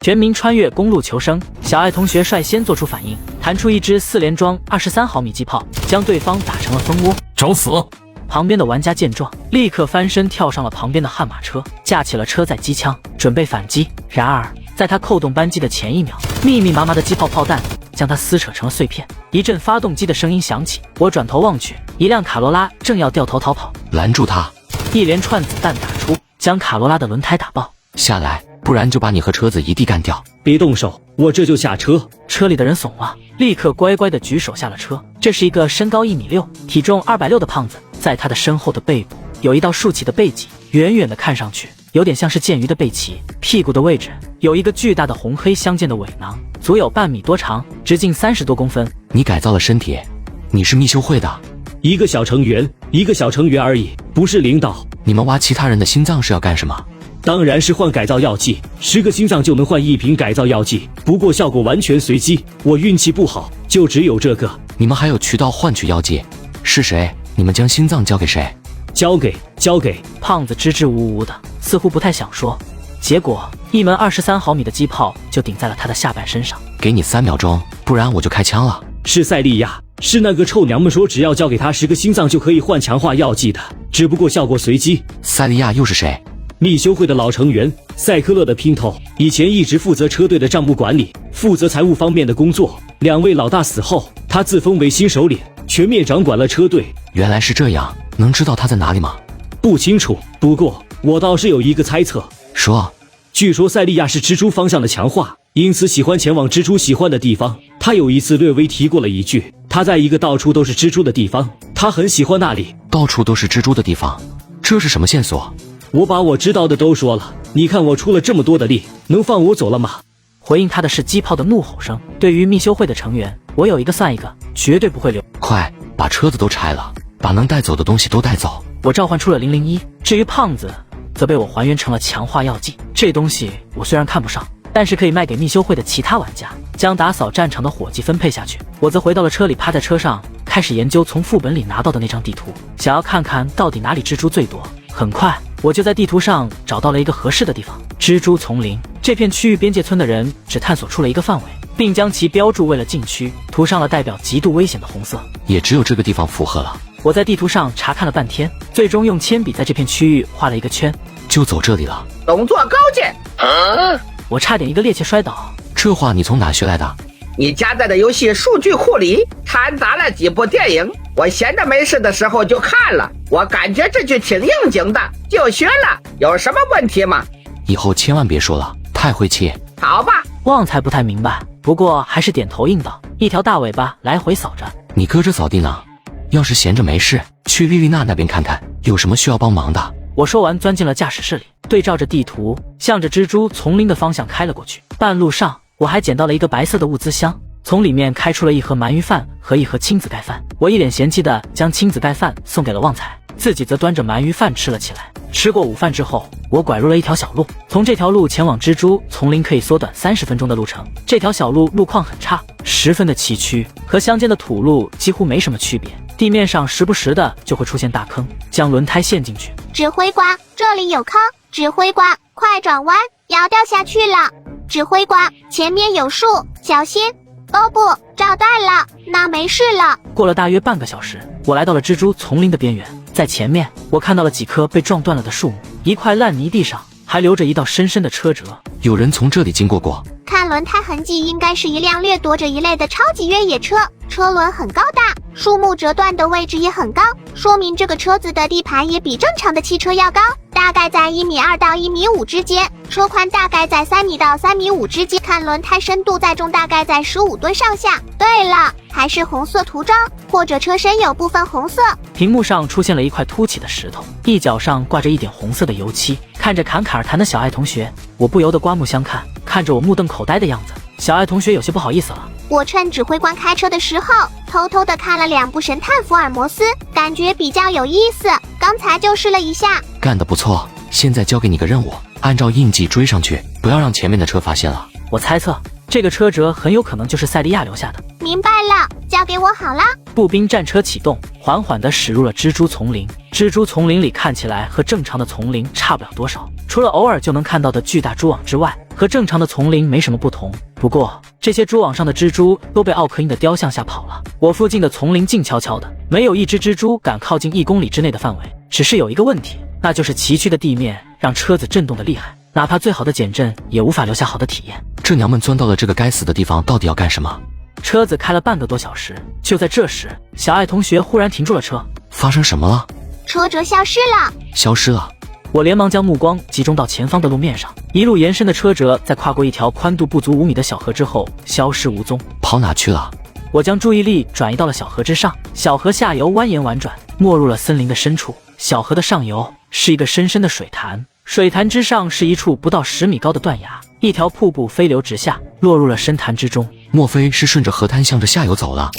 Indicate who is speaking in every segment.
Speaker 1: 全民穿越公路求生，小爱同学率先做出反应，弹出一支4连装23毫米机炮，将对方打成了蜂窝。
Speaker 2: 找死！
Speaker 1: 旁边的玩家见状，立刻翻身跳上了旁边的悍马车，架起了车载机枪，准备反击。然而，在他扣动扳机的前一秒，密密麻麻的机炮炮弹将他撕扯成了碎片。一阵发动机的声音响起，我转头望去，一辆卡罗拉正要掉头逃跑，
Speaker 2: 拦住他！
Speaker 1: 一连串子弹打出，将卡罗拉的轮胎打爆。
Speaker 2: 下来，不然就把你和车子一地干掉！
Speaker 3: 别动手，我这就下车。
Speaker 1: 车里的人怂了，立刻乖乖的举手下了车。这是一个身高1.6米、体重260的胖子，在他的身后的背部有一道竖起的背脊，远远的看上去有点像是剑鱼的背鳍。屁股的位置有一个巨大的红黑相间的尾囊，足有半米多长，直径30多公分。
Speaker 2: 你改造了身体，你是密修会的？
Speaker 3: 一个小成员而已，不是领导。
Speaker 2: 你们挖其他人的心脏是要干什么？
Speaker 3: 当然是换改造药剂，10个心脏就能换1瓶改造药剂，不过效果完全随机。我运气不好，就只有这个。
Speaker 2: 你们还有渠道换取药剂？是谁？你们将心脏交给谁？
Speaker 3: 交给。
Speaker 1: 胖子支支吾吾的，似乎不太想说。结果一门23毫米的机炮就顶在了他的下半身上。
Speaker 2: 给你3秒钟，不然我就开枪了。
Speaker 3: 是赛利亚，是那个臭娘们说只要交给他10个心脏就可以换强化药剂的，只不过效果随机。
Speaker 2: 赛利亚又是谁？
Speaker 3: 密修会的老成员，赛科勒的姘头，以前一直负责车队的账目管理，负责财务方面的工作。2位老大死后，他自封为新首领，全面掌管了车队。
Speaker 2: 原来是这样，能知道他在哪里吗？
Speaker 3: 不清楚，不过我倒是有一个猜测。
Speaker 2: 说，
Speaker 3: 据说赛利亚是蜘蛛方向的强化，因此喜欢前往蜘蛛喜欢的地方。他有一次略微提过了一句，他在一个到处都是蜘蛛的地方，他很喜欢那里。
Speaker 2: 到处都是蜘蛛的地方，这是什么线索？
Speaker 3: 我把我知道的都说了，你看我出了这么多的力，能放我走了吗？
Speaker 1: 回应他的是机炮的怒吼声。对于密修会的成员，我有一个算一个，绝对不会留。
Speaker 2: 快把车子都拆了，把能带走的东西都带走。
Speaker 1: 我召唤出了001，至于胖子则被我还原成了强化药剂。这东西我虽然看不上，但是可以卖给密修会的其他玩家，将打扫战场的伙计分配下去。我则回到了车里，趴在车上开始研究从副本里拿到的那张地图，想要看看到底哪里蜘蛛最多。很快我就在地图上找到了一个合适的地方——蜘蛛丛林。这片区域边界村的人只探索出了一个范围，并将其标注为了禁区，涂上了代表极度危险的红色。
Speaker 2: 也只有这个地方符合了。
Speaker 1: 我在地图上查看了半天，最终用铅笔在这片区域画了一个圈。
Speaker 2: 就走这里了。
Speaker 4: 动作高见！
Speaker 1: 我差点一个趔趄摔倒。
Speaker 2: 这话你从哪学来的？
Speaker 4: 你加载的游戏数据库里掺杂了几部电影，我闲着没事的时候就看了，我感觉这句挺应景的，就学了，有什么问题吗？
Speaker 2: 以后千万别说了，太晦气。
Speaker 4: 好吧，
Speaker 1: 旺财不太明白，不过还是点头应道，一条大尾巴来回扫着。
Speaker 2: 你搁着扫地呢？要是闲着没事，去莉莉娜那边看看，有什么需要帮忙的。
Speaker 1: 我说完，钻进了驾驶室里，对照着地图，向着蜘蛛丛林的方向开了过去。半路上，我还捡到了一个白色的物资箱，从里面开出了一盒鳗鱼饭和一盒亲子盖饭。我一脸嫌弃地将亲子盖饭送给了旺财，自己则端着鳗鱼饭吃了起来。吃过午饭之后，我拐入了一条小路，从这条路前往蜘蛛丛林可以缩短30分钟的路程。这条小路路况很差，十分的崎岖，和乡间的土路几乎没什么区别。地面上时不时的就会出现大坑，将轮胎陷进去。
Speaker 5: 指挥官，这里有坑，指挥官，快转弯，要掉下去了。指挥官，前面有树，小心。哦不，找到了，那没事了。
Speaker 1: 过了大约半个小时，我来到了蜘蛛丛林的边缘。在前面，我看到了几棵被撞断了的树木，一块烂泥地上还留着一道深深的车辙。
Speaker 2: 有人从这里经过过。
Speaker 5: 看轮胎痕迹，应该是一辆掠夺者一类的超级越野车，车轮很高大，树木折断的位置也很高，说明这个车子的地盘也比正常的汽车要高，大概在1.2米到1.5米之间，车宽大概在3米到3.5米之间，看轮胎深度载重大概在15吨上下。对了，还是红色涂装，或者车身有部分红色。
Speaker 1: 屏幕上出现了一块凸起的石头，一角上挂着一点红色的油漆。看着侃侃而谈的小爱同学，我不由得刮目相看，看着我目瞪口呆的样子，小爱同学有些不好意思了。
Speaker 5: 我趁指挥官开车的时候，偷偷的看了2部神探福尔摩斯，感觉比较有意思，刚才就试了一下。
Speaker 2: 干得不错，现在交给你个任务，按照印记追上去，不要让前面的车发现了。
Speaker 1: 我猜测这个车辙很有可能就是赛利亚留下的。
Speaker 5: 明白了，交给我好了。
Speaker 1: 步兵战车启动，缓缓地驶入了蜘蛛丛林。蜘蛛丛林里看起来和正常的丛林差不了多少，除了偶尔就能看到的巨大蛛网之外，和正常的丛林没什么不同。不过这些蛛网上的蜘蛛都被奥克因的雕像吓跑了。我附近的丛林静悄悄的，没有一只蜘蛛敢靠近1公里之内的范围。只是有一个问题，那就是崎岖的地面让车子震动的厉害，哪怕最好的减震也无法留下好的体验。
Speaker 2: 这娘们钻到了这个该死的地方，到底要干什么？
Speaker 1: 车子开了半个多小时，就在这时，小爱同学忽然停住了车。
Speaker 2: 发生什么了？
Speaker 5: 车辙消失了。
Speaker 2: 消失了。
Speaker 1: 我连忙将目光集中到前方的路面上，一路延伸的车辙在跨过一条宽度不足5米的小河之后消失无踪。
Speaker 2: 跑哪去了？
Speaker 1: 我将注意力转移到了小河之上，小河下游蜿蜒婉转，没入了森林的深处。小河的上游是一个深深的水潭，水潭之上是一处不到10米高的断崖，一条瀑布飞流直下，落入了深潭之中。
Speaker 2: 莫非是顺着河滩向着下游走了？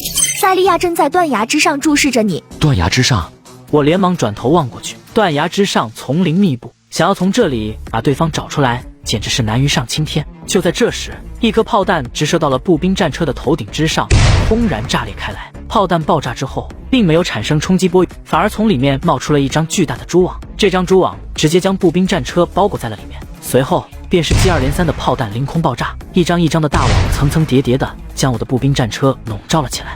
Speaker 6: 塞利亚正在断崖之上注视着你。
Speaker 2: 断崖之上？
Speaker 1: 我连忙转头望过去，断崖之上丛林密布，想要从这里把对方找出来，简直是难于上青天。就在这时，一颗炮弹直射到了步兵战车的头顶之上，轰然炸裂开来。炮弹爆炸之后，并没有产生冲击波，反而从里面冒出了一张巨大的蛛网。这张蛛网直接将步兵战车包裹在了里面。随后便是接二连三的炮弹凌空爆炸，一张一张的大网层层叠叠的将我的步兵战车笼罩了起来。